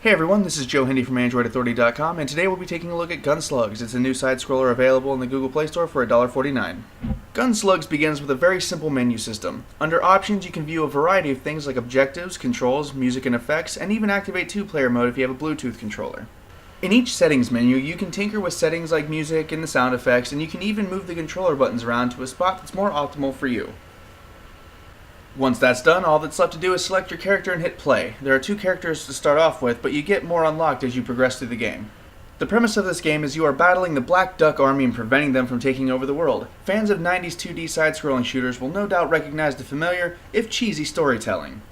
Hey everyone, this is Joe Hendy from AndroidAuthority.com, and today we'll be taking a look at Gunslugs. It's a new side-scroller available in the Google Play Store for $1.49. Gunslugs begins with a very simple menu system. Under Options, you can view a variety of things like objectives, controls, music and effects, and even activate two-player mode if you have a Bluetooth controller. In each settings menu, you can tinker with settings like music and the sound effects, and you can even move the controller buttons around to a spot that's more optimal for you. Once that's done, all that's left to do is select your character and hit play. There are two characters to start off with, but you get more unlocked as you progress through the game. The premise of this game is you are battling the Black Duck Army and preventing them from taking over the world. Fans of 90s 2D side-scrolling shooters will no doubt recognize the familiar, if cheesy, storytelling.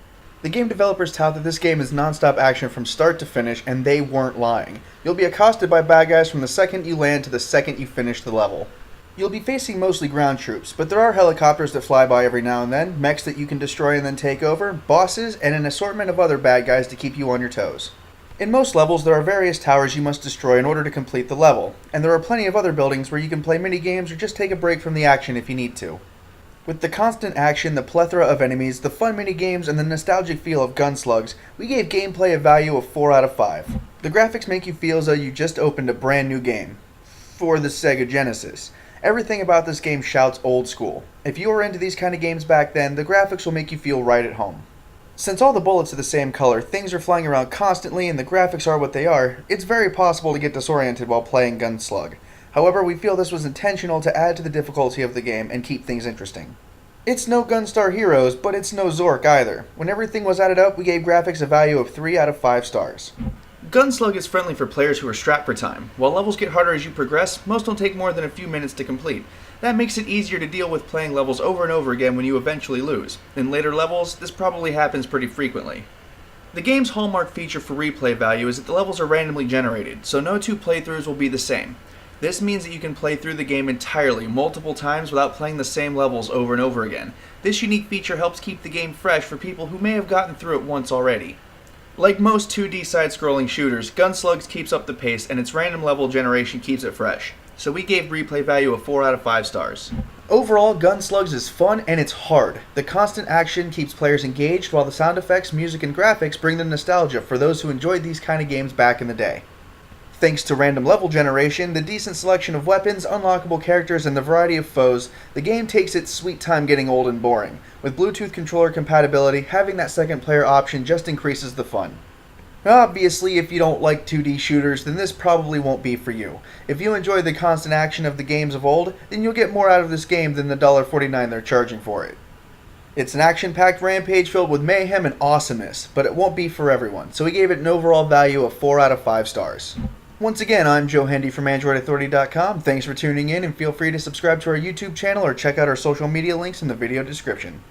The game developers tout that this game is non-stop action from start to finish, and they weren't lying. You'll be accosted by bad guys from the second you land to the second you finish the level. You'll be facing mostly ground troops, but there are helicopters that fly by every now and then, mechs that you can destroy and then take over, bosses, and an assortment of other bad guys to keep you on your toes. In most levels, there are various towers you must destroy in order to complete the level, and there are plenty of other buildings where you can play mini-games or just take a break from the action if you need to. With the constant action, the plethora of enemies, the fun mini-games, and the nostalgic feel of Gunslugs, we gave gameplay a value of 4 out of 5. The graphics make you feel as though you just opened a brand new game. For the Sega Genesis. Everything about this game shouts old school. If you were into these kind of games back then, the graphics will make you feel right at home. Since all the bullets are the same color, things are flying around constantly, and the graphics are what they are, it's very possible to get disoriented while playing Gunslug. However, we feel this was intentional to add to the difficulty of the game and keep things interesting. It's no Gunstar Heroes, but it's no Zork either. When everything was added up, we gave graphics a value of 3 out of 5 stars. Gunslug is friendly for players who are strapped for time. While levels get harder as you progress, most don't take more than a few minutes to complete. That makes it easier to deal with playing levels over and over again when you eventually lose. In later levels, this probably happens pretty frequently. The game's hallmark feature for replay value is that the levels are randomly generated, so no two playthroughs will be the same. This means that you can play through the game entirely, multiple times without playing the same levels over and over again. This unique feature helps keep the game fresh for people who may have gotten through it once already. Like most 2D side-scrolling shooters, Gunslugs keeps up the pace and its random level generation keeps it fresh. So we gave replay value of 4 out of 5 stars. Overall, Gunslugs is fun and it's hard. The constant action keeps players engaged while the sound effects, music, and graphics bring the nostalgia for those who enjoyed these kind of games back in the day. Thanks to random level generation, the decent selection of weapons, unlockable characters, and the variety of foes, the game takes its sweet time getting old and boring. With Bluetooth controller compatibility, having that second player option just increases the fun. Obviously, if you don't like 2D shooters, then this probably won't be for you. If you enjoy the constant action of the games of old, then you'll get more out of this game than the $1.49 they're charging for it. It's an action-packed rampage filled with mayhem and awesomeness, but it won't be for everyone, so we gave it an overall value of 4 out of 5 stars. Once again, I'm Joe Hendy from AndroidAuthority.com. Thanks for tuning in, and feel free to subscribe to our YouTube channel or check out our social media links in the video description.